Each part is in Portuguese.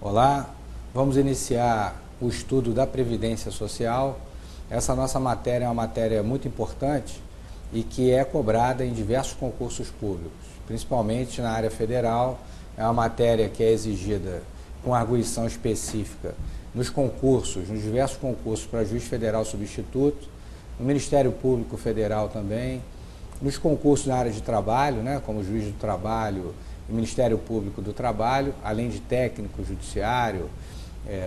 Olá, vamos iniciar o estudo da Previdência Social. Essa nossa matéria é uma matéria muito importante e que é cobrada em diversos concursos públicos, principalmente na área federal. É uma matéria que é exigida com arguição específica nos concursos, nos diversos concursos para juiz federal substituto, no Ministério Público Federal também, nos concursos na área de trabalho, como juiz do trabalho e Ministério Público do Trabalho, além de técnico judiciário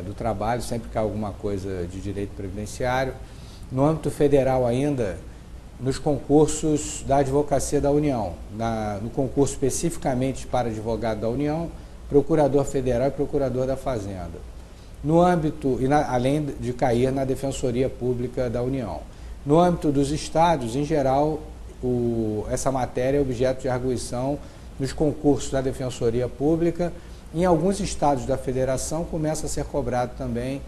do trabalho, sempre que há alguma coisa de direito previdenciário. No âmbito federal ainda, nos concursos da Advocacia da União, no concurso especificamente para advogado da União, Procurador Federal e Procurador da Fazenda. No âmbito, além de cair na Defensoria Pública da União. No âmbito dos estados, em geral, essa matéria é objeto de arguição nos concursos da Defensoria Pública. Em alguns estados da Federação começa a ser cobrado também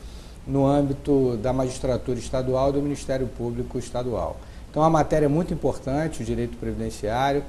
no âmbito da magistratura estadual e do Ministério Público Estadual. Então, a matéria é muito importante, o direito previdenciário.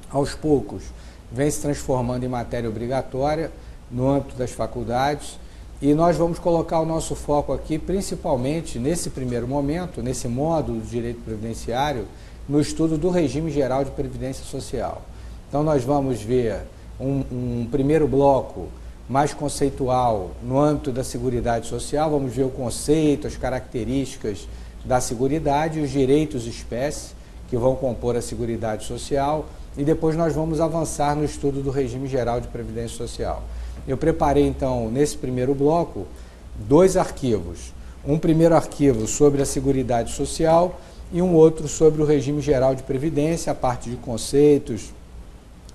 Aos poucos, vem se transformando em matéria obrigatória no âmbito das faculdades. E nós vamos colocar o nosso foco aqui, principalmente nesse primeiro momento, nesse módulo de direito previdenciário, no estudo do regime geral de previdência social. Então, nós vamos ver um primeiro bloco mais conceitual no âmbito da Seguridade Social. Vamos ver o conceito, as características da Seguridade e os direitos espécie que vão compor a Seguridade Social. E depois nós vamos avançar no estudo do regime geral de previdência social. Eu preparei, então, nesse primeiro bloco, 2 arquivos. Um primeiro arquivo sobre a Seguridade Social e um outro sobre o regime geral de previdência, a parte de conceitos,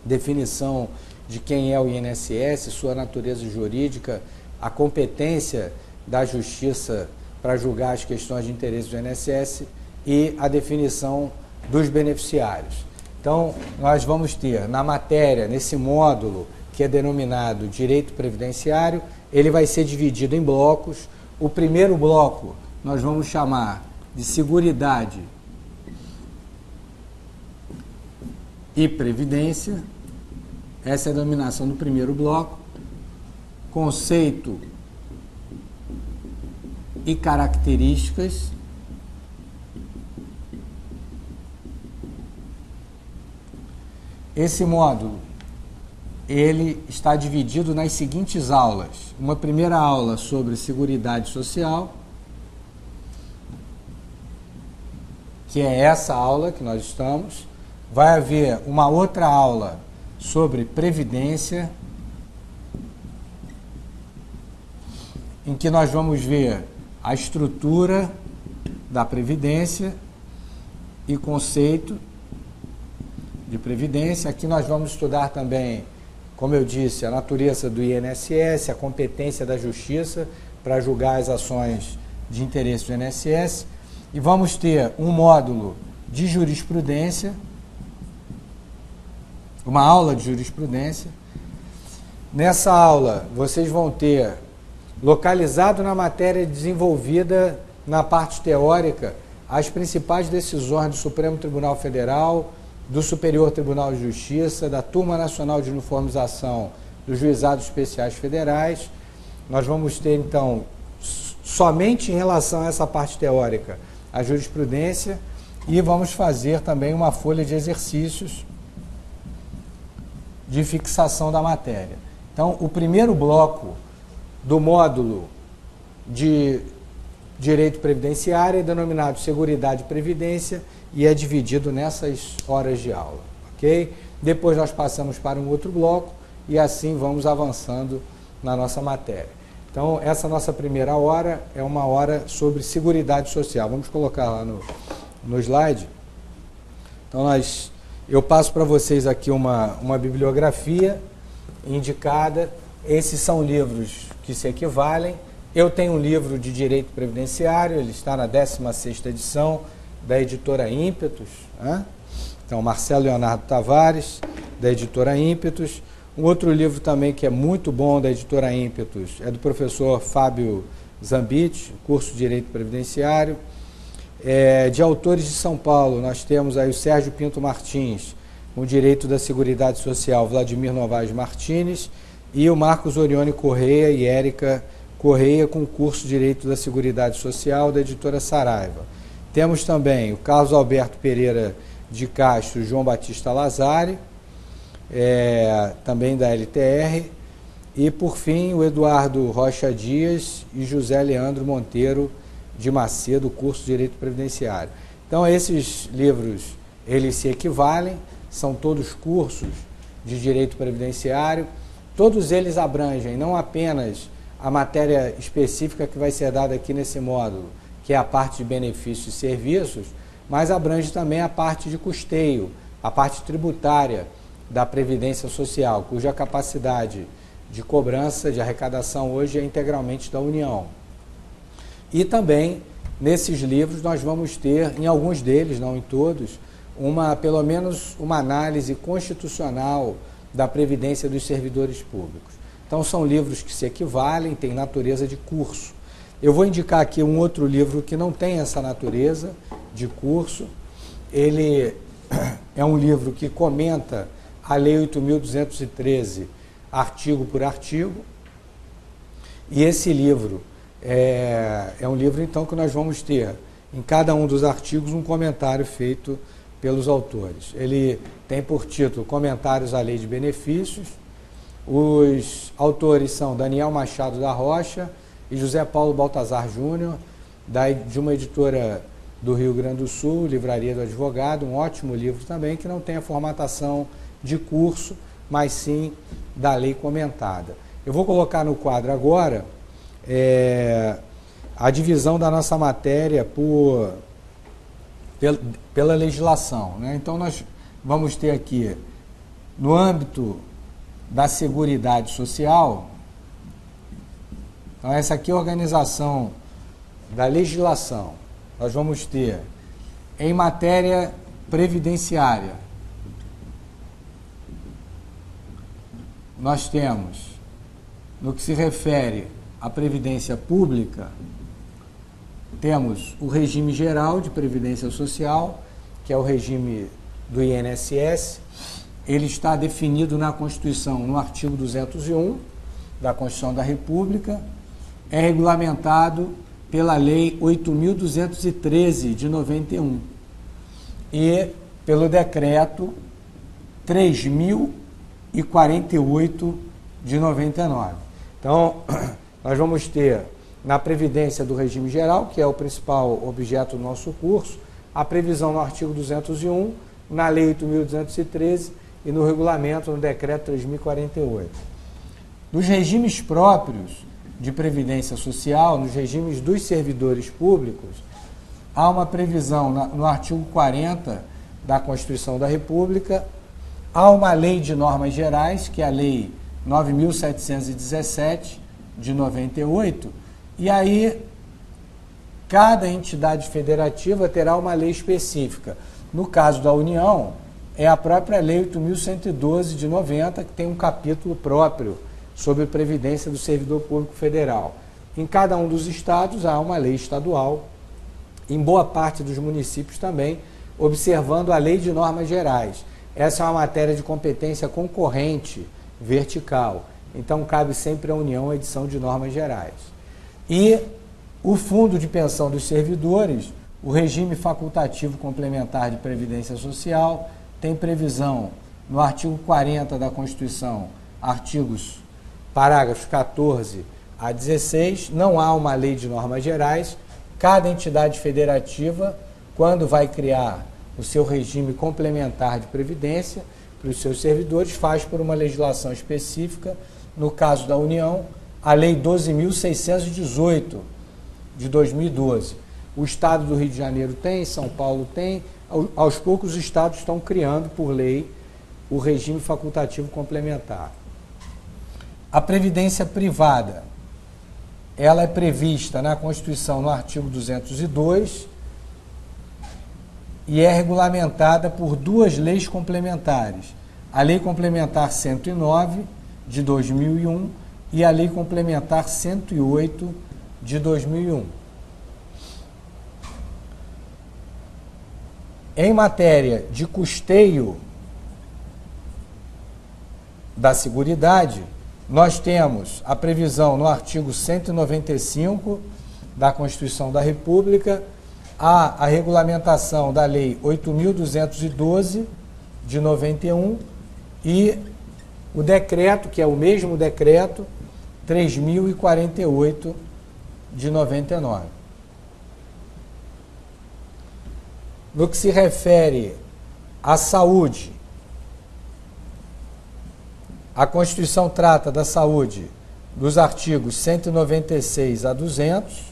definição de quem é o INSS, sua natureza jurídica, a competência da Justiça para julgar as questões de interesse do INSS e a definição dos beneficiários. Então, nós vamos ter na matéria, nesse módulo, que é denominado Direito Previdenciário, ele vai ser dividido em blocos. O primeiro bloco nós vamos chamar de Seguridade e Previdência. Essa é a denominação do primeiro bloco. Conceito e características. Esse módulo, ele está dividido nas seguintes aulas. Uma primeira aula sobre Seguridade Social, que é essa aula que nós estamos. Vai haver uma outra aula sobre Previdência, em que nós vamos ver a estrutura da Previdência e conceito de Previdência. Aqui nós vamos estudar também, como eu disse, a natureza do INSS, a competência da Justiça para julgar as ações de interesse do INSS. E vamos ter um módulo de jurisprudência, uma aula de jurisprudência. Nessa aula, vocês vão ter, localizado na matéria desenvolvida na parte teórica, as principais decisões do Supremo Tribunal Federal, do Superior Tribunal de Justiça, da Turma Nacional de Uniformização dos Juizados Especiais Federais. Nós vamos ter, então, somente em relação a essa parte teórica, a jurisprudência, e vamos fazer também uma folha de exercícios de fixação da matéria. Então, o primeiro bloco do módulo de Direito Previdenciário é denominado Seguridade e Previdência e é dividido nessas horas de aula, ok? Depois nós passamos para um outro bloco e assim vamos avançando na nossa matéria. Então, essa nossa primeira hora é uma hora sobre Seguridade Social. Vamos colocar lá no slide. Então, eu passo para vocês aqui uma bibliografia indicada. Esses são livros que se equivalem. Eu tenho um livro de Direito Previdenciário, ele está na 16ª edição da editora Ímpetus. Então, Marcelo Leonardo Tavares, da editora Ímpetus. Um outro livro também que é muito bom da editora Ímpetus é do professor Fábio Zambit, curso de Direito Previdenciário. De autores de São Paulo, nós temos aí o Sérgio Pinto Martins, com o Direito da Seguridade Social, Vladimir Novaes Martins, e o Marcos Orione Correia e Érica Correia, com o curso Direito da Seguridade Social, da editora Saraiva. Temos também o Carlos Alberto Pereira de Castro e João Batista Lazari, também da LTR, e, por fim, o Eduardo Rocha Dias e José Leandro Monteiro de Macedo, curso Direito Previdenciário. Então, esses livros, eles se equivalem, são todos cursos de Direito Previdenciário, todos eles abrangem não apenas a matéria específica que vai ser dada aqui nesse módulo, que é a parte de benefícios e serviços, mas abrange também a parte de custeio, a parte tributária da Previdência Social, cuja capacidade de cobrança, de arrecadação hoje é integralmente da União. E também, nesses livros, nós vamos ter, em alguns deles, não em todos, pelo menos uma análise constitucional da Previdência dos servidores públicos. Então, são livros que se equivalem, têm natureza de curso. Eu vou indicar aqui um outro livro que não tem essa natureza de curso. Ele é um livro que comenta a Lei 8.213, artigo por artigo. E esse livro é um livro, então, que nós vamos ter, em cada um dos artigos, um comentário feito pelos autores. Ele tem por título Comentários à Lei de Benefícios. Os autores são Daniel Machado da Rocha e José Paulo Baltazar Júnior, de uma editora do Rio Grande do Sul, Livraria do Advogado, um ótimo livro também, que não tem a formatação de curso, mas sim da lei comentada. Eu vou colocar no quadro agora a divisão da nossa matéria pela legislação, né? Então, nós vamos ter aqui, no âmbito da Seguridade Social, então essa aqui é a organização da legislação. Nós vamos ter, em matéria previdenciária, nós temos, no que se refere à previdência pública, temos o regime geral de previdência social, que é o regime do INSS. Ele está definido na Constituição, no artigo 201 da Constituição da República, é regulamentado pela Lei 8.213 de 91 e pelo Decreto 3.048 de 99. Então, nós vamos ter na Previdência do Regime Geral, que é o principal objeto do nosso curso, a previsão no artigo 201, na Lei 8.213 e no regulamento, no Decreto 3.048. Nos regimes próprios de Previdência Social, nos regimes dos servidores públicos, há uma previsão no artigo 40 da Constituição da República, há uma lei de normas gerais, que é a Lei 9.717 de 98, e aí cada entidade federativa terá uma lei específica. No caso da União, é a própria Lei 8.112 de 90, que tem um capítulo próprio sobre Previdência do Servidor Público Federal. Em cada um dos estados há uma lei estadual, em boa parte dos municípios também, observando a Lei de Normas Gerais. Essa é uma matéria de competência concorrente vertical, então cabe sempre à União a edição de normas gerais. E o Fundo de Pensão dos Servidores, o regime facultativo complementar de Previdência Social, tem previsão no artigo 40 da Constituição, parágrafos 14 a 16, não há uma lei de normas gerais. Cada entidade federativa, quando vai criar o seu regime complementar de previdência para os seus servidores, faz por uma legislação específica. No caso da União, a Lei 12.618 de 2012. O Estado do Rio de Janeiro tem, São Paulo tem, aos poucos os estados estão criando por lei o regime facultativo complementar. A previdência privada, ela é prevista na Constituição no artigo 202 e é regulamentada por duas leis complementares, a Lei Complementar 109 de 2001 e a Lei Complementar 108 de 2001. Em matéria de custeio da Seguridade, nós temos a previsão no artigo 195 da Constituição da República, a regulamentação da Lei 8.212 de 91 e o decreto, que é o mesmo decreto, 3.048 de 99. No que se refere à saúde, a Constituição trata da saúde dos artigos 196 a 200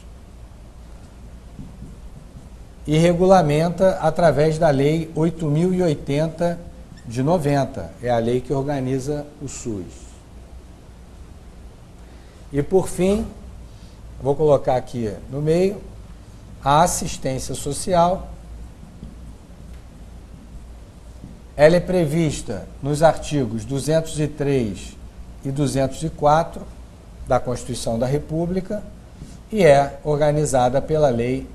e regulamenta através da Lei 8.080 de 90. É a lei que organiza o SUS. E, por fim, vou colocar aqui no meio, a assistência social. Ela é prevista nos artigos 203 e 204 da Constituição da República e é organizada pela Lei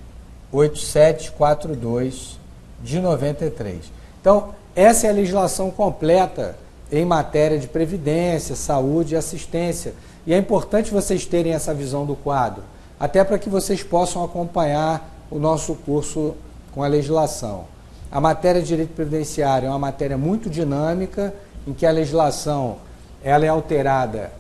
8742 de 93. Então, essa é a legislação completa em matéria de previdência, saúde e assistência. E é importante vocês terem essa visão do quadro, até para que vocês possam acompanhar o nosso curso com a legislação. A matéria de direito previdenciário é uma matéria muito dinâmica, em que a legislação ela é alterada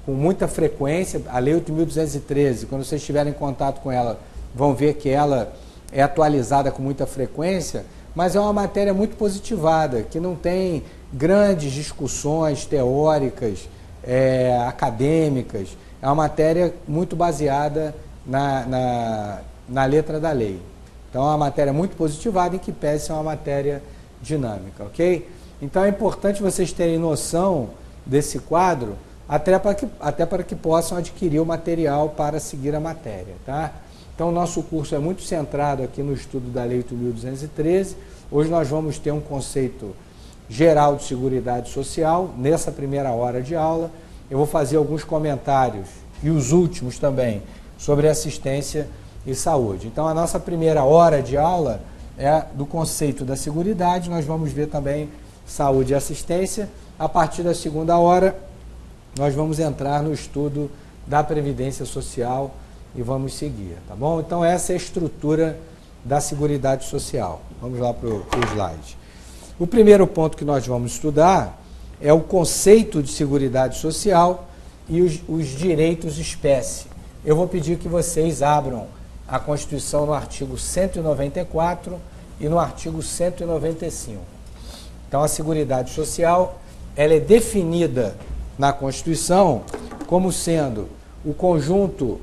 com muita frequência. A Lei 8.213, quando vocês estiverem em contato com ela, vão ver que ela é atualizada com muita frequência, mas é uma matéria muito positivada, que não tem grandes discussões teóricas, acadêmicas. É uma matéria muito baseada na letra da lei. Então, é uma matéria muito positivada, em que pese é uma matéria dinâmica, ok? Então, é importante vocês terem noção desse quadro, até para que possam adquirir o material para seguir a matéria, tá? Então, o nosso curso é muito centrado aqui no estudo da Lei 8.213. Hoje nós vamos ter um conceito geral de Seguridade Social, nessa primeira hora de aula. Eu vou fazer alguns comentários, e os últimos também, sobre assistência e saúde. Então, a nossa primeira hora de aula é do conceito da Seguridade. Nós vamos ver também saúde e assistência. A partir da segunda hora, nós vamos entrar no estudo da Previdência Social e vamos seguir, tá bom? Então, essa é a estrutura da Seguridade Social. Vamos lá para o slide. O primeiro ponto que nós vamos estudar é o conceito de Seguridade Social e os direitos espécie. Eu vou pedir que vocês abram a Constituição no artigo 194 e no artigo 195. Então, a Seguridade Social, ela é definida na Constituição como sendo o conjunto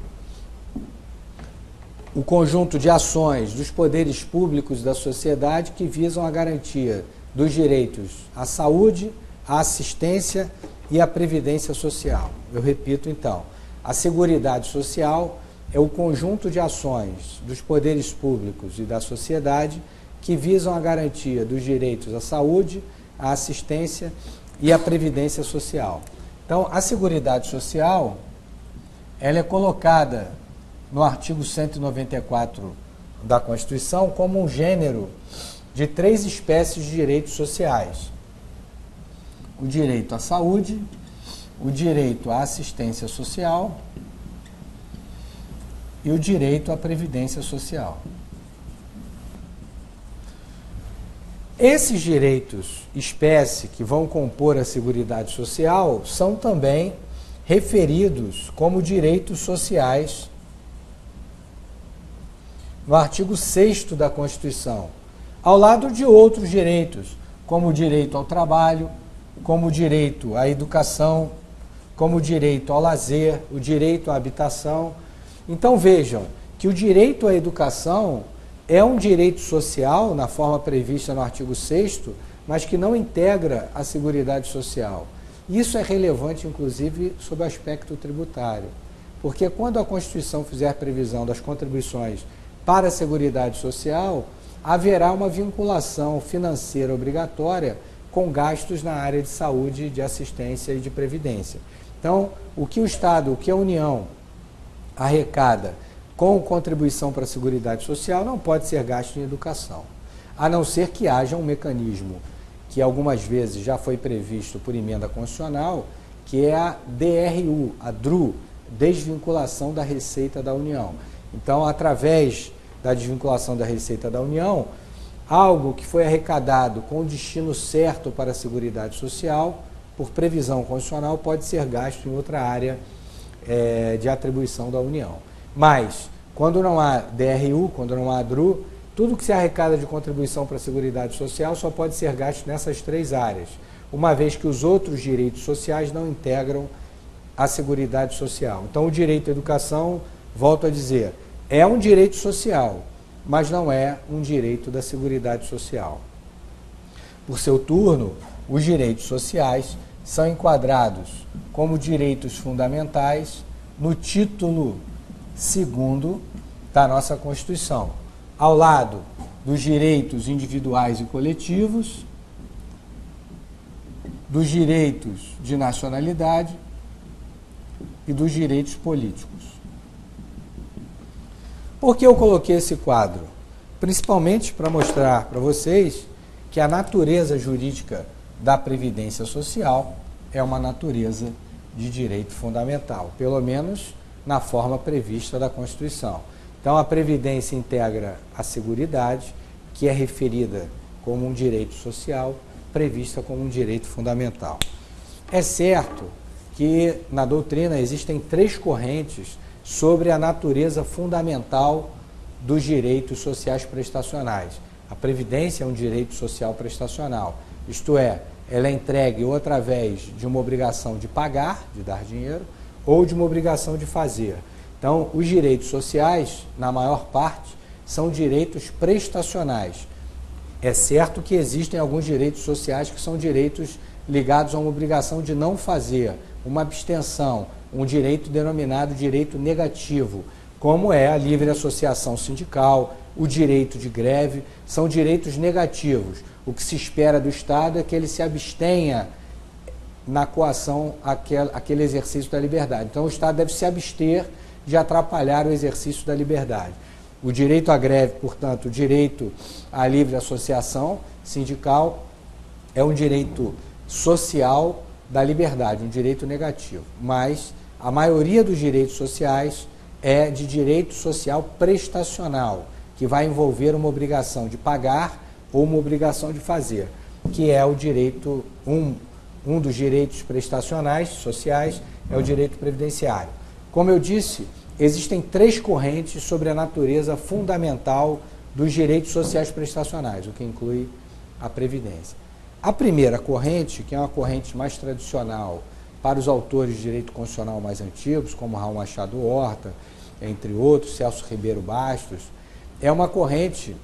de ações dos poderes públicos da sociedade que visam a garantia dos direitos à saúde, à assistência e à previdência social. Eu repito, então, a Seguridade Social é o conjunto de ações dos poderes públicos e da sociedade que visam a garantia dos direitos à saúde, à assistência e à previdência social. Então, a Seguridade Social, ela é colocada no artigo 194 da Constituição como um gênero de 3 espécies de direitos sociais: o direito à saúde, o direito à assistência social e o direito à previdência social. Esses direitos espécie que vão compor a Seguridade Social são também referidos como direitos sociais no artigo 6º da Constituição, ao lado de outros direitos, como o direito ao trabalho, como o direito à educação, como o direito ao lazer, o direito à habitação. Então, vejam que o direito à educação é um direito social, na forma prevista no artigo 6º, mas que não integra a Seguridade Social. Isso é relevante, inclusive, sob o aspecto tributário, porque quando a Constituição fizer previsão das contribuições para a Seguridade Social, haverá uma vinculação financeira obrigatória com gastos na área de saúde, de assistência e de previdência. Então, o que o Estado, o que a União arrecada com contribuição para a Seguridade Social não pode ser gasto em educação, a não ser que haja um mecanismo que algumas vezes já foi previsto por emenda constitucional, que é a DRU, a DRU, desvinculação da Receita da União. Então, através da desvinculação da Receita da União, algo que foi arrecadado com o destino certo para a Seguridade Social, por previsão constitucional, pode ser gasto em outra área de atribuição da União. Mas, quando não há DRU, quando não há DRU, tudo que se arrecada de contribuição para a Seguridade Social só pode ser gasto nessas três áreas, uma vez que os outros direitos sociais não integram a Seguridade Social. Então, o direito à educação, volto a dizer, é um direito social, mas não é um direito da Seguridade Social. Por seu turno, os direitos sociais são enquadrados como direitos fundamentais no título 2º da nossa Constituição, ao lado dos direitos individuais e coletivos, dos direitos de nacionalidade e dos direitos políticos. Por que eu coloquei esse quadro? Principalmente para mostrar para vocês que a natureza jurídica da Previdência Social é uma natureza de direito fundamental, pelo menos na forma prevista da Constituição. Então, a Previdência integra a Seguridade, que é referida como um direito social, prevista como um direito fundamental. É certo que na doutrina existem três correntes sobre a natureza fundamental dos direitos sociais prestacionais. A Previdência é um direito social prestacional, isto é, ela é entregue ou através de uma obrigação de pagar, de dar dinheiro, ou de uma obrigação de fazer. Então, os direitos sociais, na maior parte, são direitos prestacionais. É certo que existem alguns direitos sociais que são direitos ligados a uma obrigação de não fazer, uma abstenção, um direito denominado direito negativo, como é a livre associação sindical, o direito de greve, são direitos negativos. O que se espera do Estado é que ele se abstenha na coação àquele exercício da liberdade. Então, o Estado deve se abster de atrapalhar o exercício da liberdade. O direito à greve, portanto, o direito à livre associação sindical é um direito social da liberdade, um direito negativo. Mas a maioria dos direitos sociais é de direito social prestacional, que vai envolver uma obrigação de pagar ou uma obrigação de fazer, que é o direito, um dos direitos prestacionais sociais é o direito previdenciário. Como eu disse, existem três correntes sobre a natureza fundamental dos direitos sociais prestacionais, o que inclui a Previdência. A primeira corrente, que é uma corrente mais tradicional para os autores de direito constitucional mais antigos, como Raul Machado Horta, entre outros, Celso Ribeiro Bastos, é uma corrente,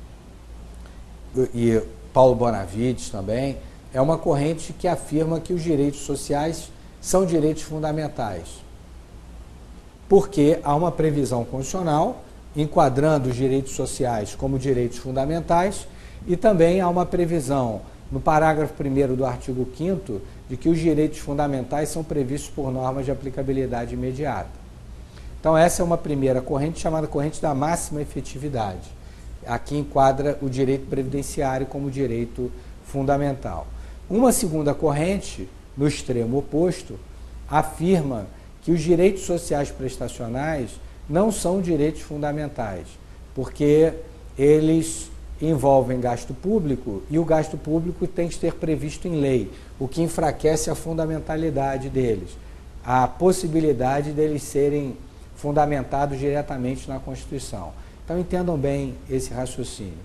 e Paulo Bonavides também, é uma corrente que afirma que os direitos sociais são direitos fundamentais, porque há uma previsão constitucional enquadrando os direitos sociais como direitos fundamentais e também há uma previsão no parágrafo 1º do artigo 5º de que os direitos fundamentais são previstos por normas de aplicabilidade imediata. Então, essa é uma primeira corrente chamada corrente da máxima efetividade. Aqui enquadra o direito previdenciário como direito fundamental. Uma segunda corrente, no extremo oposto, afirma que os direitos sociais prestacionais não são direitos fundamentais, porque eles envolvem gasto público e o gasto público tem que ser previsto em lei, o que enfraquece a fundamentalidade deles, a possibilidade deles serem fundamentados diretamente na Constituição. Então, entendam bem esse raciocínio.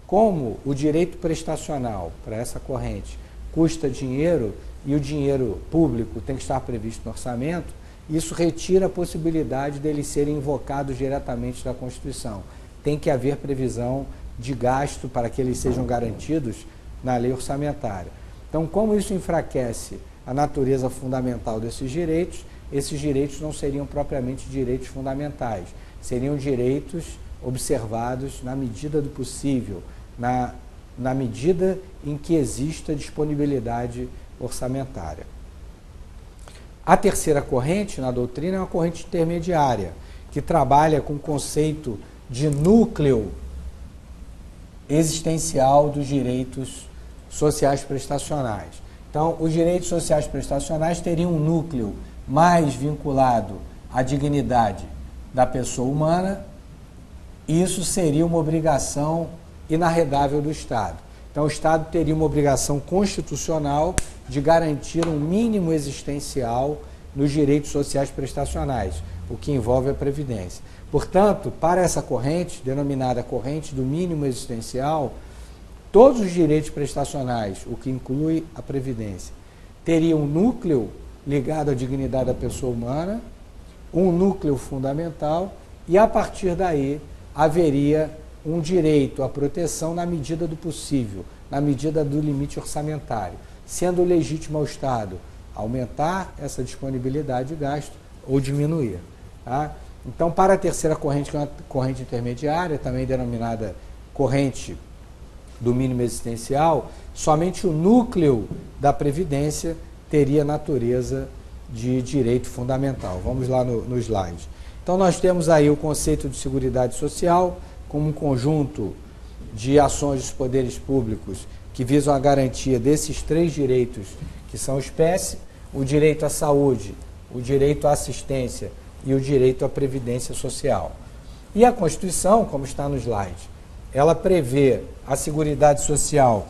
Como o direito prestacional para essa corrente custa dinheiro e o dinheiro público tem que estar previsto no orçamento, isso retira a possibilidade deles serem invocados diretamente da Constituição. Tem que haver previsão de gasto para que eles sejam garantidos na lei orçamentária. Então, como isso enfraquece a natureza fundamental desses direitos, esses direitos não seriam propriamente direitos fundamentais, seriam direitos observados na medida do possível, na medida em que exista disponibilidade orçamentária. A terceira corrente na doutrina é uma corrente intermediária, que trabalha com o conceito de núcleo existencial dos direitos sociais prestacionais. Então, os direitos sociais prestacionais teriam um núcleo mais vinculado à dignidade da pessoa humana. Isso seria uma obrigação inarredável do Estado. Então, o Estado teria uma obrigação constitucional de garantir um mínimo existencial nos direitos sociais prestacionais, o que envolve a Previdência. Portanto, para essa corrente, denominada corrente do mínimo existencial, todos os direitos prestacionais, o que inclui a Previdência, teriam um núcleo ligado à dignidade da pessoa humana, um núcleo fundamental, e a partir daí haveria um direito à proteção na medida do possível, na medida do limite orçamentário, sendo legítimo ao Estado aumentar essa disponibilidade de gasto ou diminuir. Tá? Então, para a terceira corrente, que é uma corrente intermediária, também denominada corrente do mínimo existencial, somente o núcleo da Previdência teria natureza de direito fundamental. Vamos lá no slide. Então, nós temos aí o conceito de Seguridade Social como um conjunto de ações dos poderes públicos que visam a garantia desses três direitos que são espécie: o direito à saúde, o direito à assistência e o direito à previdência social. E a Constituição, como está no slide, ela prevê a Seguridade Social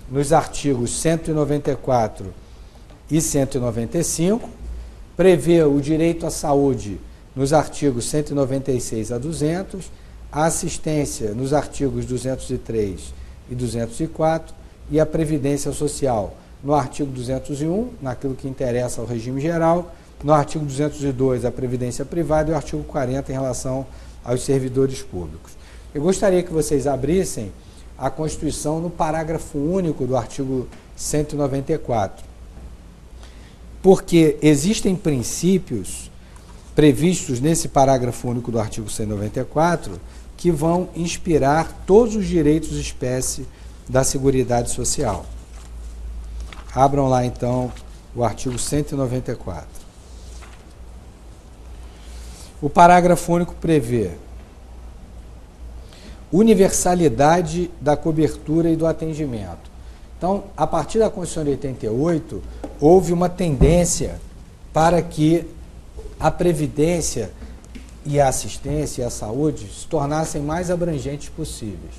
nos artigos 194 e 195, prevê o direito à saúde nos artigos 196 a 200, a assistência nos artigos 203 e 204 e a previdência social no artigo 201, naquilo que interessa ao regime geral, no artigo 202 a previdência privada e o artigo 40 em relação aos servidores públicos. Eu gostaria que vocês abrissem a Constituição no parágrafo único do artigo 194, porque existem princípios previstos nesse parágrafo único do artigo 194 que vão inspirar todos os direitos de espécie da Seguridade Social. Abram lá, então, o artigo 194. O parágrafo único prevê universalidade da cobertura e do atendimento. Então, a partir da Constituição de 88, houve uma tendência para que a previdência e a assistência e a saúde se tornassem mais abrangentes possíveis,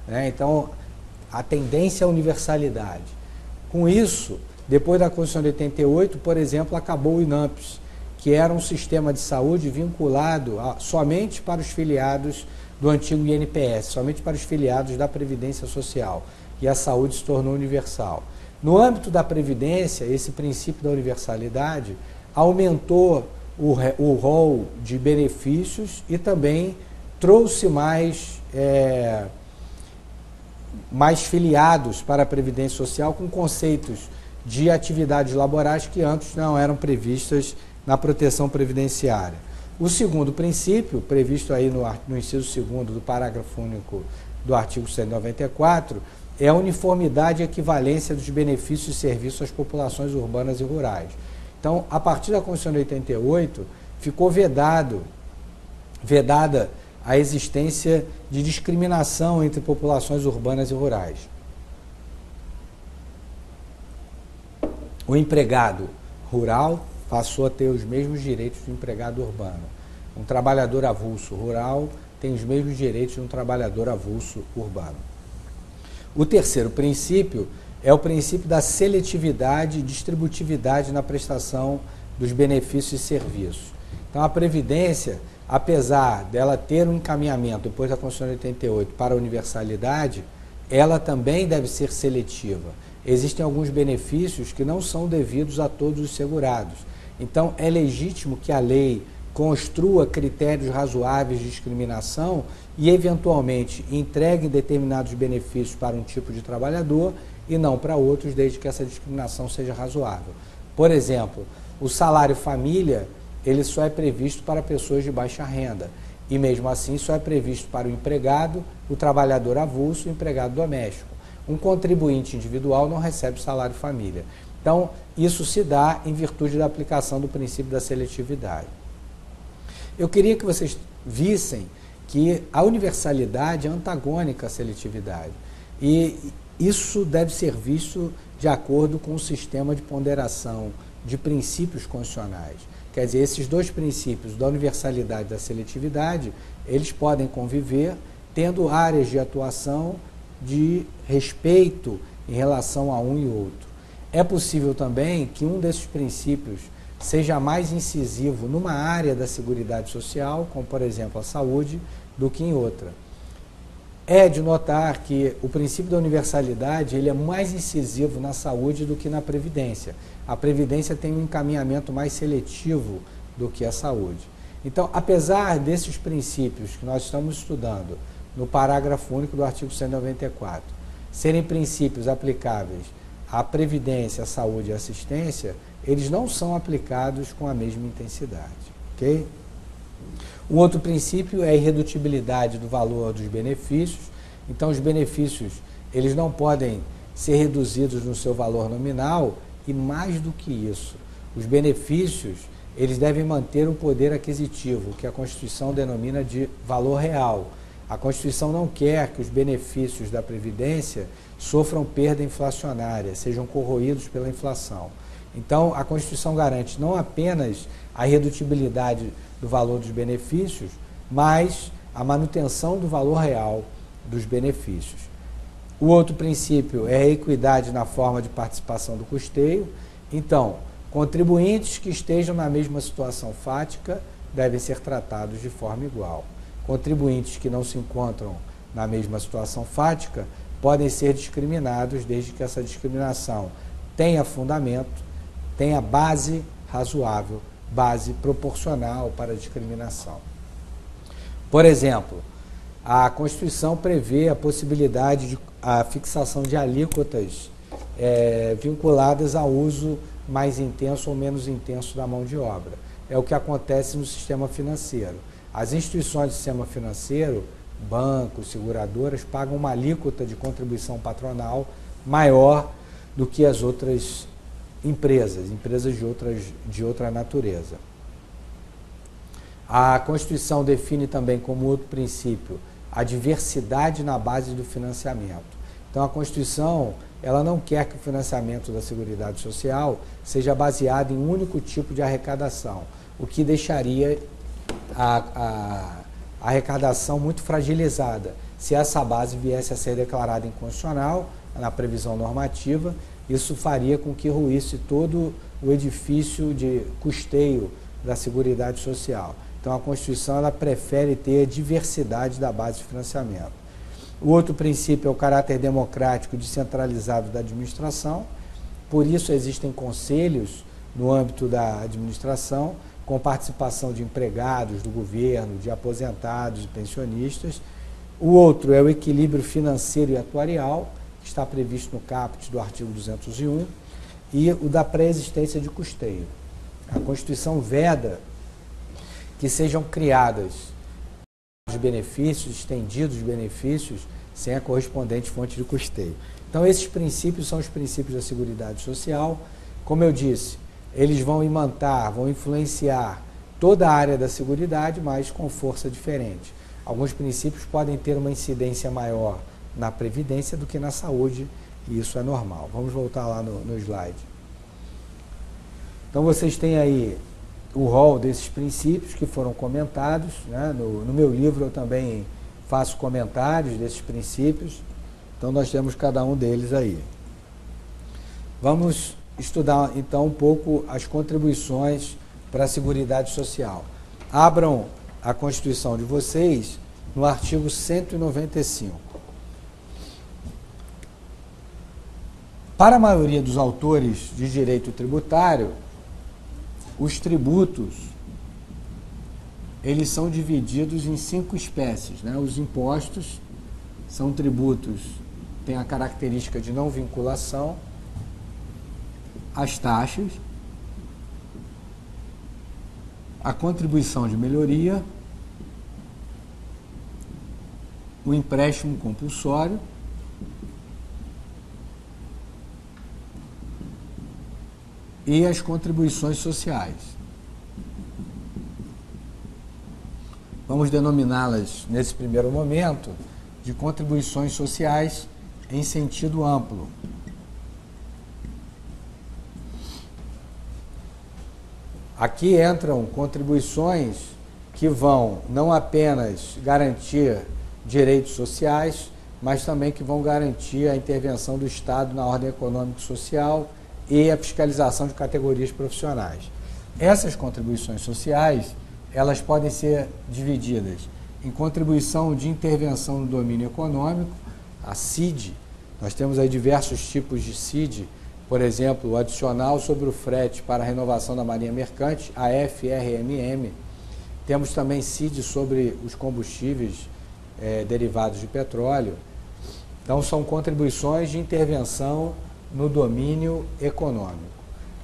né? Então, a tendência é a universalidade. Com isso, depois da Constituição de 88, por exemplo, acabou o INAMPS, que era um sistema de saúde vinculado somente para os filiados do antigo INPS, somente para os filiados da Previdência Social, e a saúde se tornou universal. No âmbito da Previdência, esse princípio da universalidade aumentou o rol de benefícios e também trouxe mais filiados para a Previdência Social com conceitos de atividades laborais que antes não eram previstas na proteção previdenciária. O segundo princípio, previsto aí no inciso 2º do parágrafo único do artigo 194, é a uniformidade e equivalência dos benefícios e serviços às populações urbanas e rurais. Então, a partir da Constituição de 88, ficou vedada a existência de discriminação entre populações urbanas e rurais. O empregado rural passou a ter os mesmos direitos do empregado urbano. Um trabalhador avulso rural tem os mesmos direitos de um trabalhador avulso urbano. O terceiro princípio é o princípio da seletividade e distributividade na prestação dos benefícios e serviços. Então, a Previdência, apesar dela ter um encaminhamento depois da Constituição de 88 para a universalidade, ela também deve ser seletiva. Existem alguns benefícios que não são devidos a todos os segurados. Então, é legítimo que a lei construa critérios razoáveis de discriminação e, eventualmente, entregue determinados benefícios para um tipo de trabalhador e não para outros, desde que essa discriminação seja razoável. Por exemplo, o salário família, ele só é previsto para pessoas de baixa renda. E, mesmo assim, só é previsto para o empregado, o trabalhador avulso e o empregado doméstico. Um contribuinte individual não recebe salário família. Então, isso se dá em virtude da aplicação do princípio da seletividade. Eu queria que vocês vissem que a universalidade é antagônica à seletividade. E isso deve ser visto de acordo com o sistema de ponderação de princípios constitucionais. Quer dizer, esses dois princípios da universalidade e da seletividade, eles podem conviver tendo áreas de atuação de respeito em relação a um e outro. É possível também que um desses princípios seja mais incisivo numa área da Seguridade Social, como por exemplo a saúde, do que em outra. É de notar que o princípio da universalidade ele é mais incisivo na saúde do que na Previdência. A Previdência tem um encaminhamento mais seletivo do que a saúde. Então, apesar desses princípios que nós estamos estudando no parágrafo único do artigo 194, serem princípios aplicáveis à Previdência, à saúde e à assistência, eles não são aplicados com a mesma intensidade. Ok? Um outro princípio é a irredutibilidade do valor dos benefícios. Então, os benefícios eles não podem ser reduzidos no seu valor nominal e, mais do que isso, os benefícios eles devem manter o poder aquisitivo, que a Constituição denomina de valor real. A Constituição não quer que os benefícios da Previdência sofram perda inflacionária, sejam corroídos pela inflação. Então, a Constituição garante não apenas a irredutibilidade do valor dos benefícios, mas a manutenção do valor real dos benefícios. O outro princípio é a equidade na forma de participação do custeio. Então, contribuintes que estejam na mesma situação fática devem ser tratados de forma igual. Contribuintes que não se encontram na mesma situação fática podem ser discriminados desde que essa discriminação tenha fundamento, tenha base razoável, base proporcional para a discriminação. Por exemplo, a Constituição prevê a possibilidade de a fixação de alíquotas vinculadas ao uso mais intenso ou menos intenso da mão de obra. É o que acontece no sistema financeiro. As instituições do sistema financeiro, bancos, seguradoras, pagam uma alíquota de contribuição patronal maior do que as outras empresas de outra natureza. A Constituição define também como outro princípio a diversidade na base do financiamento. Então, a Constituição ela não quer que o financiamento da Seguridade Social seja baseado em um único tipo de arrecadação, o que deixaria a arrecadação muito fragilizada. Se essa base viesse a ser declarada inconstitucional, na previsão normativa, isso faria com que ruísse todo o edifício de custeio da Seguridade Social. Então, a Constituição ela prefere ter diversidade da base de financiamento. O outro princípio é o caráter democrático e descentralizado da administração. Por isso, existem conselhos no âmbito da administração, com participação de empregados do governo, de aposentados e pensionistas. O outro é o equilíbrio financeiro e atuarial, que está previsto no caput do artigo 201, e o da pré-existência de custeio. A Constituição veda que sejam criadas os benefícios, estendidos os benefícios, sem a correspondente fonte de custeio. Então, esses princípios são os princípios da Seguridade Social. Como eu disse, eles vão imantar, vão influenciar toda a área da Seguridade, mas com força diferente. Alguns princípios podem ter uma incidência maior na Previdência do que na saúde, e isso é normal. Vamos voltar lá no slide. Então, vocês têm aí o rol desses princípios que foram comentados, né? No meu livro eu também faço comentários desses princípios, então nós temos cada um deles aí. Vamos estudar então um pouco as contribuições para a Seguridade Social. Abram a Constituição de vocês no artigo 195. Para a maioria dos autores de direito tributário, os tributos, eles são divididos em 5 espécies, né? Os impostos são tributos, têm a característica de não vinculação, as taxas, a contribuição de melhoria, o empréstimo compulsório, e as contribuições sociais. Vamos denominá-las, nesse primeiro momento, de contribuições sociais em sentido amplo. Aqui entram contribuições que vão não apenas garantir direitos sociais, mas também que vão garantir a intervenção do Estado na ordem econômica e social e a fiscalização de categorias profissionais. Essas contribuições sociais, elas podem ser divididas em contribuição de intervenção no domínio econômico, a CID. Nós temos aí diversos tipos de CID, por exemplo, o adicional sobre o frete para a renovação da marinha mercante, a FRMM. Temos também CID sobre os combustíveis derivados de petróleo. Então, são contribuições de intervenção no domínio econômico.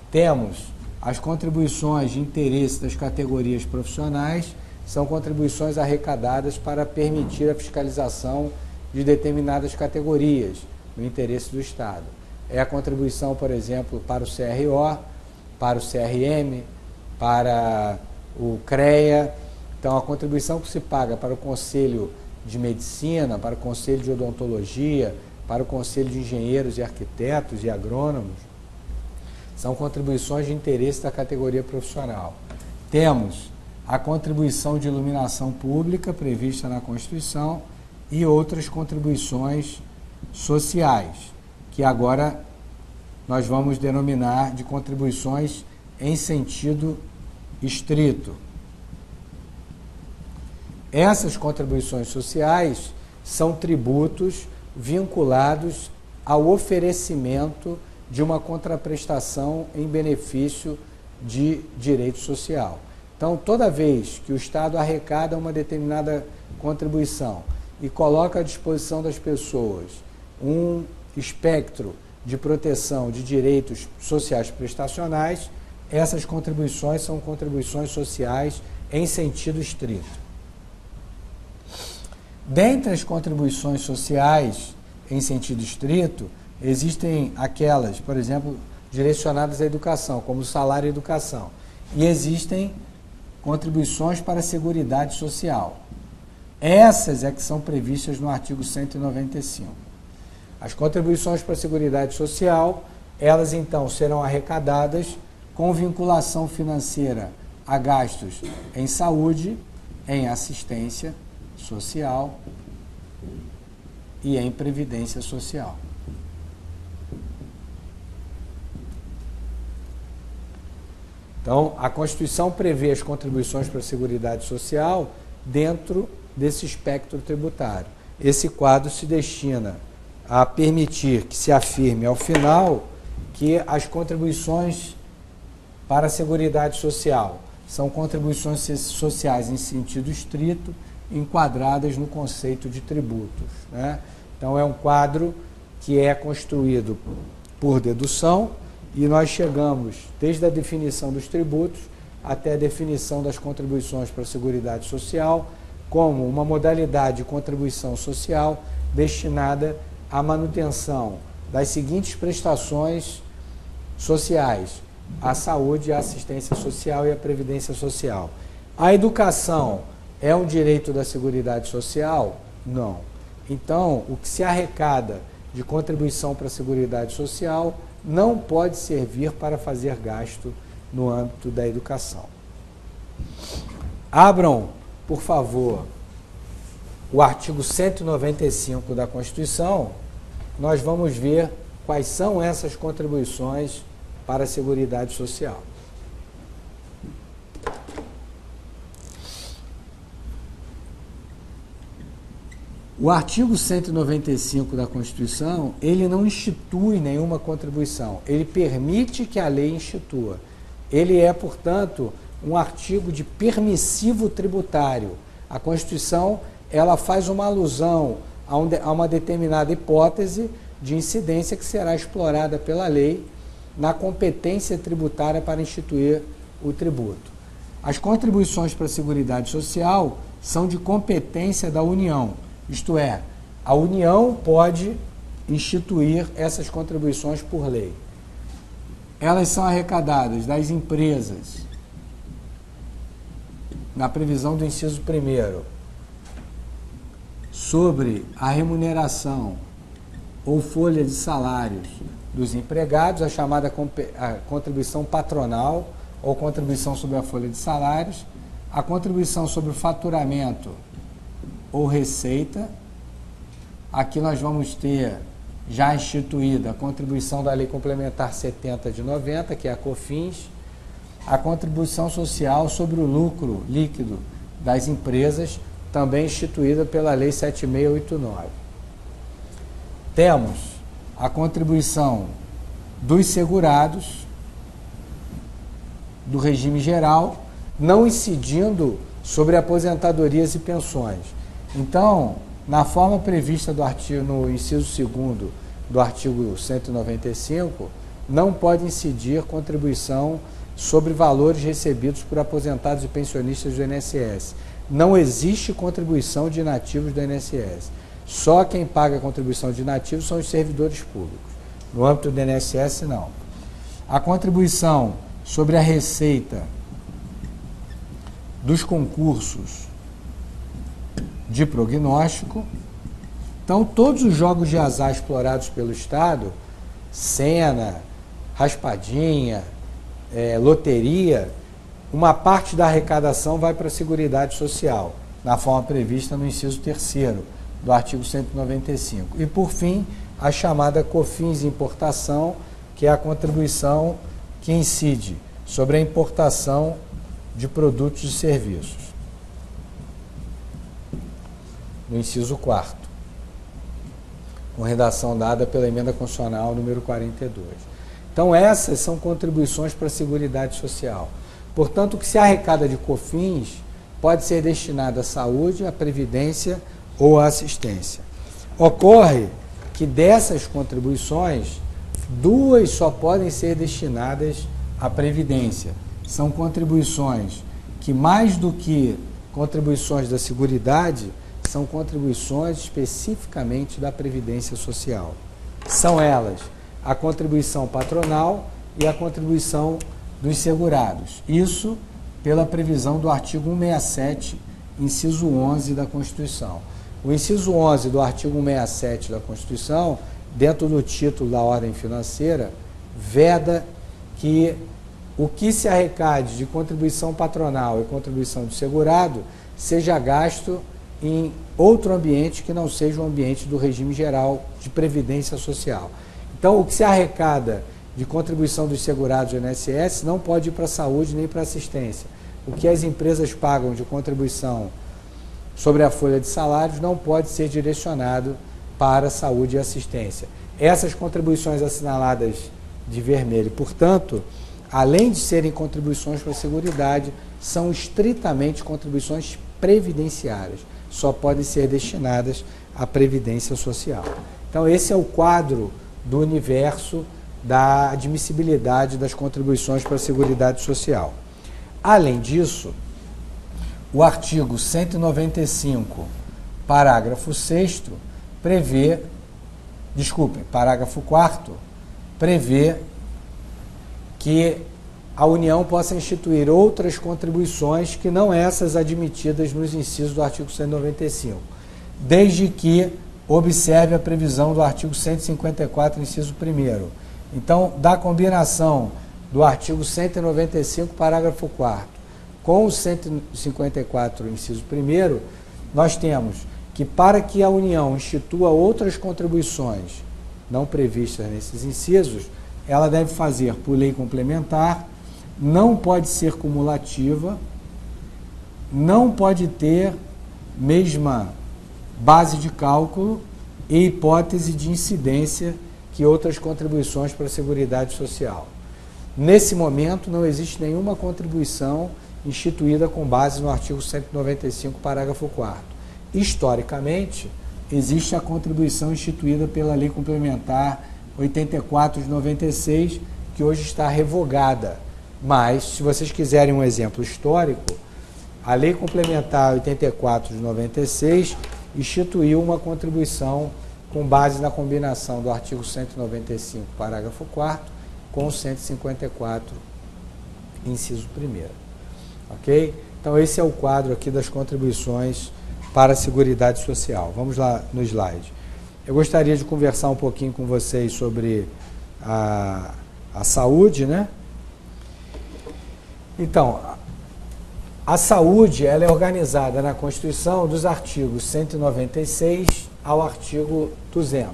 Temos as contribuições de interesse das categorias profissionais, são contribuições arrecadadas para permitir a fiscalização de determinadas categorias no interesse do Estado. É a contribuição, por exemplo, para o CRO, para o CRM, para o CREA. Então, a contribuição que se paga para o Conselho de Medicina, para o Conselho de Odontologia, para o Conselho de Engenheiros e Arquitetos e Agrônomos, são contribuições de interesse da categoria profissional. Temos a contribuição de iluminação pública prevista na Constituição e outras contribuições sociais, que agora nós vamos denominar de contribuições em sentido estrito. Essas contribuições sociais são tributos vinculados ao oferecimento de uma contraprestação em benefício de direito social. Então, toda vez que o Estado arrecada uma determinada contribuição e coloca à disposição das pessoas um espectro de proteção de direitos sociais prestacionais, essas contribuições são contribuições sociais em sentido estrito. Dentre as contribuições sociais em sentido estrito, existem aquelas, por exemplo, direcionadas à educação, como o salário e educação. E existem contribuições para a Seguridade Social. Essas é que são previstas no artigo 195. As contribuições para a Seguridade Social, elas então serão arrecadadas com vinculação financeira a gastos em saúde, em assistência social e em previdência social. Então, a Constituição prevê as contribuições para a Seguridade Social dentro desse espectro tributário. Esse quadro se destina a permitir que se afirme, ao final, que as contribuições para a Seguridade Social são contribuições sociais em sentido estrito, enquadradas no conceito de tributos, né? Então, é um quadro que é construído por dedução e nós chegamos desde a definição dos tributos até a definição das contribuições para a Seguridade Social como uma modalidade de contribuição social destinada à manutenção das seguintes prestações sociais: a saúde, a assistência social e a previdência social. A educação é um direito da Seguridade Social? Não. Então, o que se arrecada de contribuição para a Seguridade Social não pode servir para fazer gasto no âmbito da educação. Abram, por favor, o artigo 195 da Constituição. Nós vamos ver quais são essas contribuições para a Seguridade Social. O artigo 195 da Constituição, ele não institui nenhuma contribuição, ele permite que a lei institua. Ele é, portanto, um artigo de permissivo tributário. A Constituição, ela faz uma alusão a uma determinada hipótese de incidência que será explorada pela lei na competência tributária para instituir o tributo. As contribuições para a Seguridade Social são de competência da União. Isto é, a União pode instituir essas contribuições por lei. Elas são arrecadadas das empresas, na previsão do inciso 1º, sobre a remuneração ou folha de salários dos empregados, a chamada contribuição patronal, ou contribuição sobre a folha de salários, a contribuição sobre o faturamento ou receita. Aqui nós vamos ter já instituída a contribuição da Lei Complementar 70 de 90, que é a COFINS, a contribuição social sobre o lucro líquido das empresas, também instituída pela Lei 7689. Temos a contribuição dos segurados do regime geral, não incidindo sobre aposentadorias e pensões. Então, na forma prevista no inciso 2º do artigo 195, não pode incidir contribuição sobre valores recebidos por aposentados e pensionistas do INSS. Não existe contribuição de inativos do INSS. Só quem paga a contribuição de inativos são os servidores públicos. No âmbito do INSS, não. A contribuição sobre a receita dos concursos de prognóstico. Então, todos os jogos de azar explorados pelo Estado, Sena, Raspadinha, loteria, uma parte da arrecadação vai para a Seguridade Social, na forma prevista no inciso 3º do artigo 195. E, por fim, a chamada COFINS importação, que é a contribuição que incide sobre a importação de produtos e serviços, no inciso 4º, com redação dada pela Emenda Constitucional número 42. Então, essas são contribuições para a Seguridade Social. Portanto, o que se arrecada de COFINS pode ser destinado à saúde, à previdência ou à assistência. Ocorre que dessas contribuições, 2 só podem ser destinadas à previdência. São contribuições que, mais do que contribuições da Seguridade, são contribuições especificamente da Previdência Social. São elas a contribuição patronal e a contribuição dos segurados. Isso pela previsão do artigo 167, inciso 11 da Constituição. O inciso 11 do artigo 167 da Constituição, dentro do título da ordem financeira, veda que o que se arrecade de contribuição patronal e contribuição de segurado seja gasto em outro ambiente que não seja o ambiente do regime geral de previdência social. Então, o que se arrecada de contribuição dos segurados do INSS não pode ir para a saúde nem para a assistência. O que as empresas pagam de contribuição sobre a folha de salários não pode ser direcionado para a saúde e assistência. Essas contribuições assinaladas de vermelho, portanto, além de serem contribuições para a Seguridade, são estritamente contribuições previdenciárias, só podem ser destinadas à Previdência Social. Então, esse é o quadro do universo da admissibilidade das contribuições para a Seguridade Social. Além disso, o artigo 195, parágrafo 6º, parágrafo 4º, prevê que a União possa instituir outras contribuições que não essas admitidas nos incisos do artigo 195, desde que observe a previsão do artigo 154, inciso 1º. Então, da combinação do artigo 195, parágrafo 4º, com o 154, inciso 1º, nós temos que, para que a União institua outras contribuições não previstas nesses incisos, ela deve fazer por lei complementar, não pode ser cumulativa, não pode ter mesma base de cálculo e hipótese de incidência que outras contribuições para a Seguridade Social. Nesse momento, não existe nenhuma contribuição instituída com base no artigo 195, parágrafo 4º. Historicamente, existe a contribuição instituída pela Lei Complementar 84 de 96, que hoje está revogada. Mas, se vocês quiserem um exemplo histórico, a Lei Complementar 84 de 96 instituiu uma contribuição com base na combinação do artigo 195, parágrafo 4º, com o 154, inciso 1º. Ok? Então, esse é o quadro aqui das contribuições para a Seguridade Social. Vamos lá no slide. Eu gostaria de conversar um pouquinho com vocês sobre a saúde, né? Então, a saúde ela é organizada na Constituição dos artigos 196 ao artigo 200.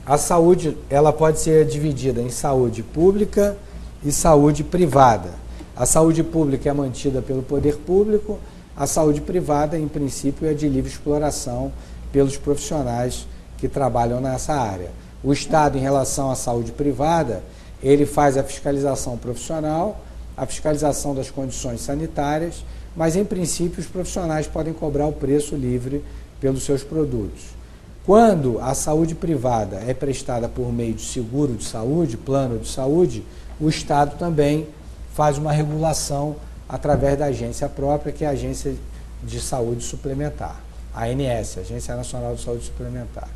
A saúde ela pode ser dividida em saúde pública e saúde privada. A saúde pública é mantida pelo poder público, a saúde privada, em princípio, é de livre exploração pelos profissionais que trabalham nessa área. O Estado, em relação à saúde privada, ele faz a fiscalização profissional, a fiscalização das condições sanitárias, mas, em princípio, os profissionais podem cobrar o preço livre pelos seus produtos. Quando a saúde privada é prestada por meio de seguro de saúde, plano de saúde, o Estado também faz uma regulação através da agência própria, que é a Agência de Saúde Suplementar, a ANS, Agência Nacional de Saúde Suplementar.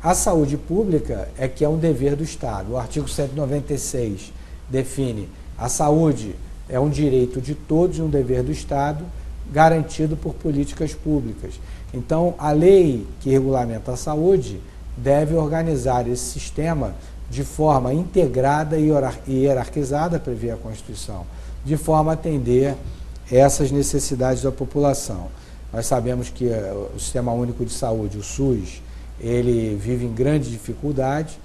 A saúde pública é que é um dever do Estado. O artigo 196 define a saúde é um direito de todos e um dever do Estado, garantido por políticas públicas. Então, a lei que regulamenta a saúde deve organizar esse sistema de forma integrada e hierarquizada, prevê a Constituição, de forma a atender essas necessidades da população. Nós sabemos que o Sistema Único de Saúde, o SUS, ele vive em grande dificuldade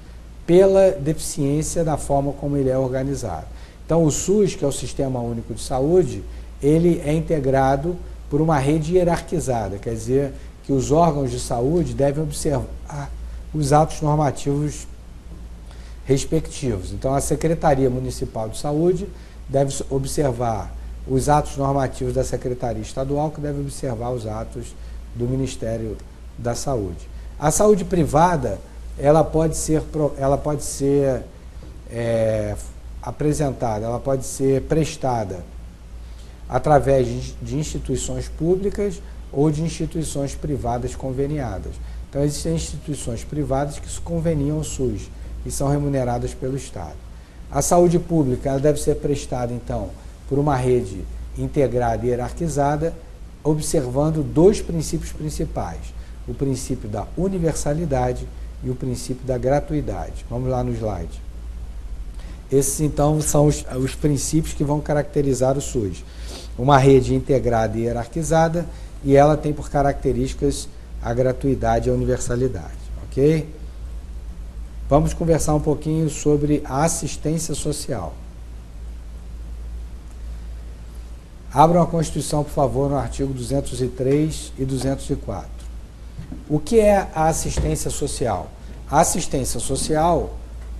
pela deficiência da forma como ele é organizado. Então, o SUS, que é o Sistema Único de Saúde, ele é integrado por uma rede hierarquizada, quer dizer que os órgãos de saúde devem observar os atos normativos respectivos. Então, a Secretaria Municipal de Saúde deve observar os atos normativos da Secretaria Estadual, que deve observar os atos do Ministério da Saúde. A saúde privada, ela pode ser apresentada, ela pode ser prestada através de instituições públicas ou de instituições privadas conveniadas. Então, existem instituições privadas que se conveniam ao SUS e são remuneradas pelo Estado. A saúde pública ela deve ser prestada, então, por uma rede integrada e hierarquizada, observando dois princípios principais: o princípio da universalidade e o princípio da gratuidade. Vamos lá no slide. Esses, então, são os princípios que vão caracterizar o SUS. Uma rede integrada e hierarquizada, e ela tem por características a gratuidade e a universalidade. Ok? Vamos conversar um pouquinho sobre a assistência social. Abram a Constituição, por favor, no artigo 203 e 204. O que é a assistência social? A assistência social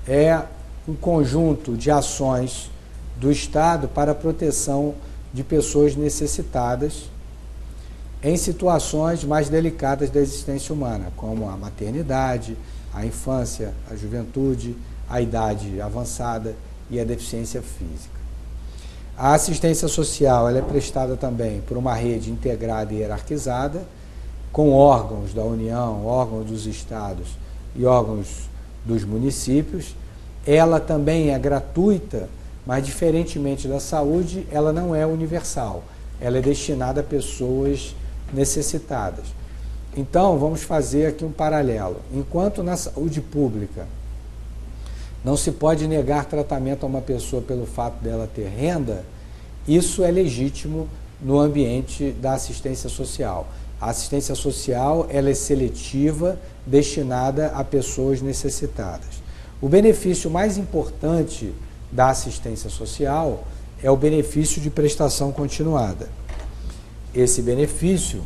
é um conjunto de ações do Estado para a proteção de pessoas necessitadas em situações mais delicadas da existência humana, como a maternidade, a infância, a juventude, a idade avançada e a deficiência física. A assistência social ela é prestada também por uma rede integrada e hierarquizada, com órgãos da União, órgãos dos estados e órgãos dos municípios. Ela também é gratuita, mas, diferentemente da saúde, ela não é universal. Ela é destinada a pessoas necessitadas. Então, vamos fazer aqui um paralelo. Enquanto na saúde pública não se pode negar tratamento a uma pessoa pelo fato dela ter renda, isso é legítimo no ambiente da assistência social. A assistência social ela é seletiva, destinada a pessoas necessitadas. O benefício mais importante da assistência social é o benefício de prestação continuada. Esse benefício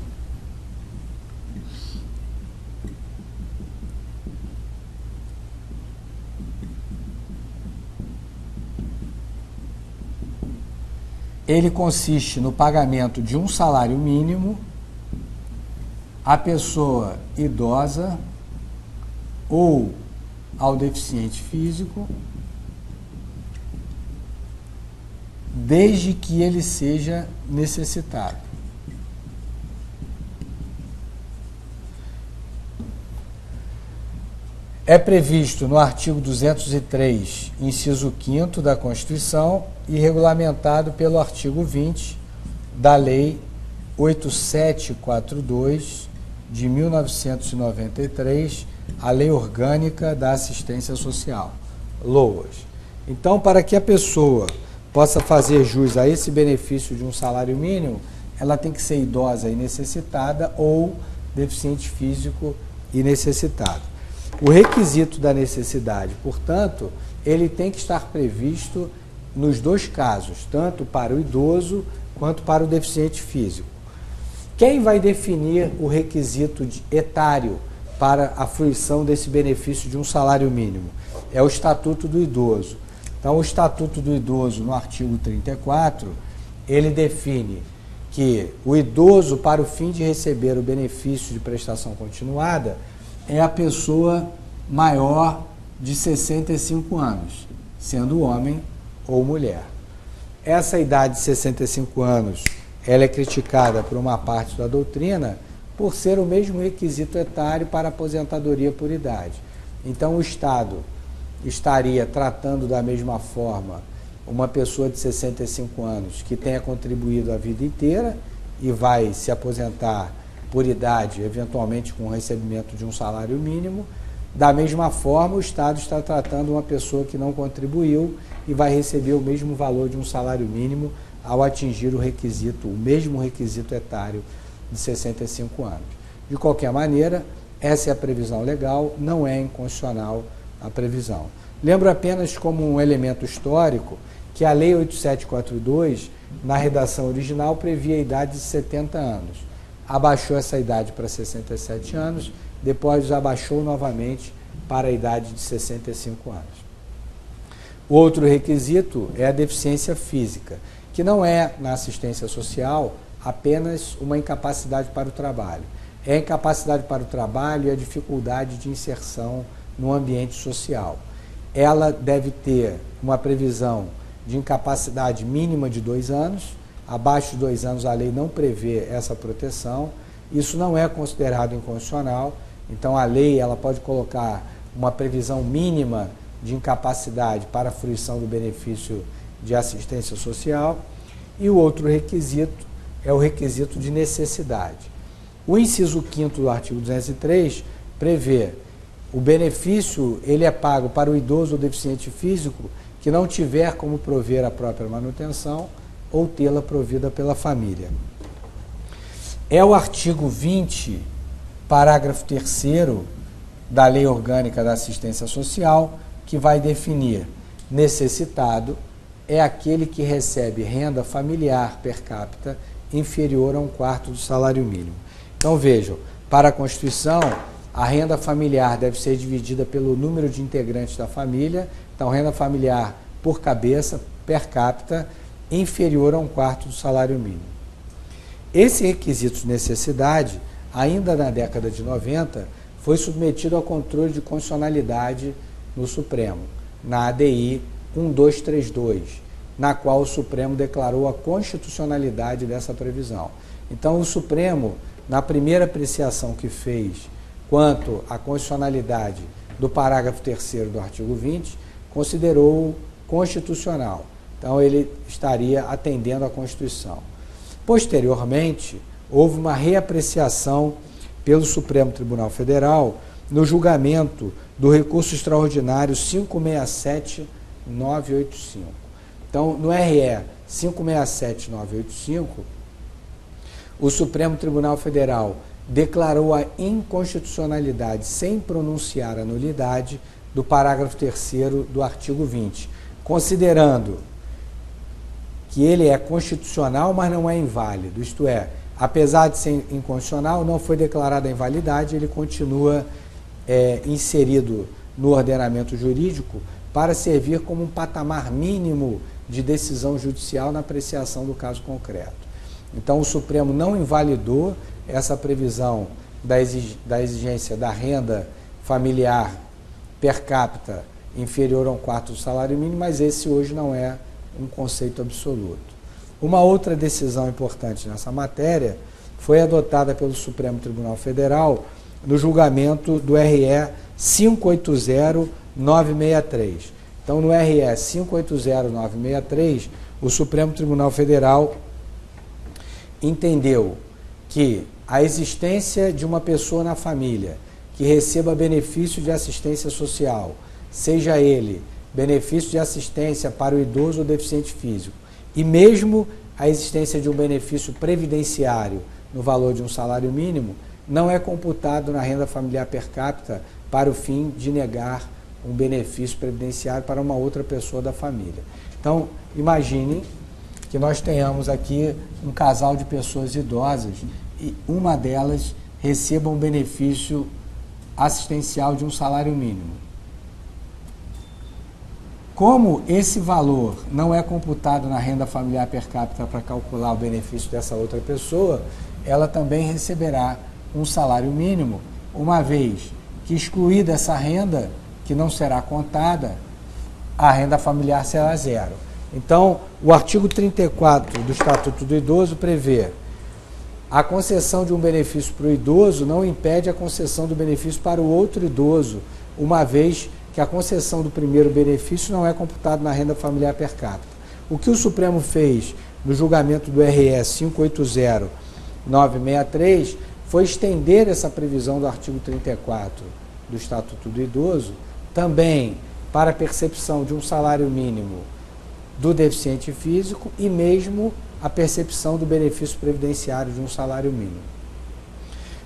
ele consiste no pagamento de um salário mínimo à pessoa idosa ou ao deficiente físico, desde que ele seja necessitado. É previsto no artigo 203, inciso 5º da Constituição e regulamentado pelo artigo 20 da Lei 8742 de 1993, a Lei Orgânica da Assistência Social, LOAS. Então, para que a pessoa possa fazer jus a esse benefício de um salário mínimo, ela tem que ser idosa e necessitada ou deficiente físico e necessitado. O requisito da necessidade, portanto, ele tem que estar previsto nos dois casos, tanto para o idoso quanto para o deficiente físico. Quem vai definir o requisito etário para a fruição desse benefício de um salário mínimo? É o Estatuto do Idoso. Então, o Estatuto do Idoso, no artigo 34, ele define que o idoso, para o fim de receber o benefício de prestação continuada, é a pessoa maior de 65 anos, sendo homem ou mulher. Essa idade de 65 anos, ela é criticada por uma parte da doutrina por ser o mesmo requisito etário para aposentadoria por idade. Então, o Estado estaria tratando da mesma forma uma pessoa de 65 anos que tenha contribuído a vida inteira e vai se aposentar por idade, eventualmente com o recebimento de um salário mínimo. Da mesma forma, o Estado está tratando uma pessoa que não contribuiu e vai receber o mesmo valor de um salário mínimo ao atingir o mesmo requisito etário de 65 anos. De qualquer maneira, essa é a previsão legal, não é inconstitucional a previsão. Lembro apenas como um elemento histórico que a Lei 8742, na redação original, previa a idade de 70 anos. Abaixou essa idade para 67 anos, depois abaixou novamente para a idade de 65 anos. O outro requisito é a deficiência física, que não é, na assistência social, apenas uma incapacidade para o trabalho. É a incapacidade para o trabalho e a dificuldade de inserção no ambiente social. Ela deve ter uma previsão de incapacidade mínima de 2 anos, abaixo de 2 anos a lei não prevê essa proteção, isso não é considerado inconstitucional, então a lei ela pode colocar uma previsão mínima de incapacidade para a fruição do benefício de assistência social, e o outro requisito é o requisito de necessidade. O inciso 5º do artigo 203 prevê o benefício, ele é pago para o idoso ou deficiente físico que não tiver como prover a própria manutenção ou tê-la provida pela família. É o artigo 20, parágrafo 3º da Lei Orgânica da Assistência Social que vai definir: necessitado é aquele que recebe renda familiar per capita inferior a 1/4 do salário mínimo. Então vejam, para a Constituição, a renda familiar deve ser dividida pelo número de integrantes da família, então renda familiar por cabeça, per capita, inferior a 1/4 do salário mínimo. Esse requisito de necessidade, ainda na década de 90, foi submetido ao controle de constitucionalidade no Supremo, na ADI 1232, na qual o Supremo declarou a constitucionalidade dessa previsão. Então, o Supremo, na primeira apreciação que fez quanto à constitucionalidade do parágrafo 3º do artigo 20, considerou constitucional. Então, ele estaria atendendo à Constituição. Posteriormente, houve uma reapreciação pelo Supremo Tribunal Federal no julgamento do recurso extraordinário 567985. Então, no RE 567985, o Supremo Tribunal Federal declarou a inconstitucionalidade, sem pronunciar a nulidade, do parágrafo 3º do artigo 20, considerando que ele é constitucional, mas não é inválido, isto é, apesar de ser inconstitucional, não foi declarada a invalidade, ele continua inserido no ordenamento jurídico para servir como um patamar mínimo de decisão judicial na apreciação do caso concreto. Então, o Supremo não invalidou essa previsão da exigência da renda familiar per capita inferior a 1/4 do salário mínimo, mas esse hoje não é um conceito absoluto. Uma outra decisão importante nessa matéria foi adotada pelo Supremo Tribunal Federal no julgamento do RE 580963. Então, no RE 580963, o Supremo Tribunal Federal entendeu que a existência de uma pessoa na família que receba benefício de assistência social, seja ele benefício de assistência para o idoso ou deficiente físico, e mesmo a existência de um benefício previdenciário no valor de um salário mínimo, não é computado na renda familiar per capita para o fim de negar um benefício previdenciário para uma outra pessoa da família. Então, imagine que nós tenhamos aqui um casal de pessoas idosas e uma delas receba um benefício assistencial de um salário mínimo. Como esse valor não é computado na renda familiar per capita para calcular o benefício dessa outra pessoa, ela também receberá um salário mínimo, uma vez que excluída essa renda, que não será contada, a renda familiar será zero. Então, o artigo 34 do Estatuto do Idoso prevê: a concessão de um benefício para o idoso não impede a concessão do benefício para o outro idoso, uma vez que a concessão do primeiro benefício não é computada na renda familiar per capita. O que o Supremo fez no julgamento do RS 580963 foi estender essa previsão do artigo 34 do Estatuto do Idoso também para a percepção de um salário mínimo do deficiente físico e mesmo a percepção do benefício previdenciário de um salário mínimo.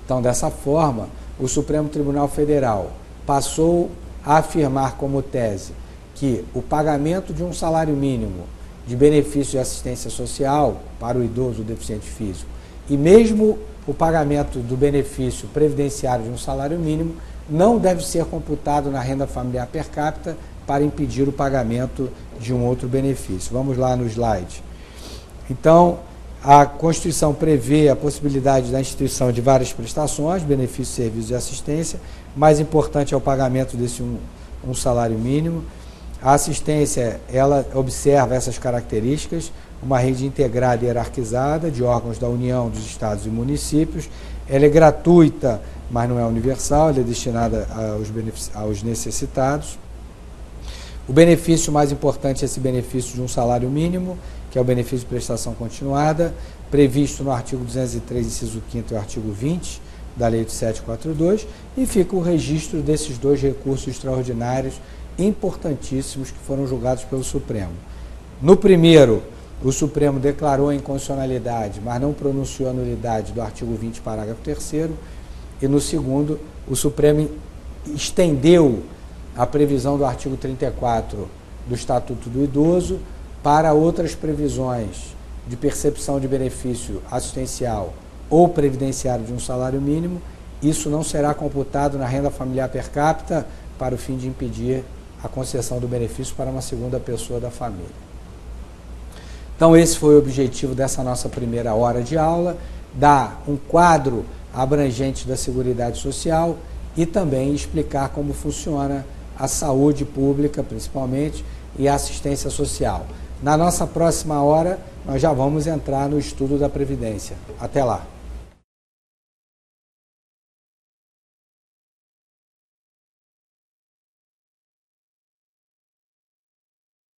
Então, dessa forma, o Supremo Tribunal Federal passou a afirmar como tese que o pagamento de um salário mínimo de benefício de assistência social para o idoso ou deficiente físico e mesmo o pagamento do benefício previdenciário de um salário mínimo não deve ser computado na renda familiar per capita para impedir o pagamento de um outro benefício. Vamos lá no slide. Então, a Constituição prevê a possibilidade da instituição de várias prestações, benefícios, serviços e assistência. Mais importante é o pagamento desse um salário mínimo. A assistência, ela observa essas características, uma rede integrada e hierarquizada de órgãos da União, dos estados e municípios. Ela é gratuita, mas não é universal, ela é destinada aos necessitados. O benefício mais importante é esse benefício de um salário mínimo, que é o benefício de prestação continuada, previsto no artigo 203, inciso 5º e artigo 20 da Lei 8742, e fica o registro desses dois recursos extraordinários importantíssimos que foram julgados pelo Supremo. No primeiro, o Supremo declarou a inconstitucionalidade, mas não pronunciou a nulidade do artigo 20, parágrafo 3º, e no segundo, o Supremo estendeu a previsão do artigo 34 do Estatuto do Idoso para outras previsões de percepção de benefício assistencial ou previdenciário de um salário mínimo. Isso não será computado na renda familiar per capita para o fim de impedir a concessão do benefício para uma segunda pessoa da família. Então, esse foi o objetivo dessa nossa primeira hora de aula, dar um quadro abrangente da Seguridade Social e também explicar como funciona a saúde pública, principalmente, e a assistência social. Na nossa próxima hora, nós já vamos entrar no estudo da Previdência. Até lá!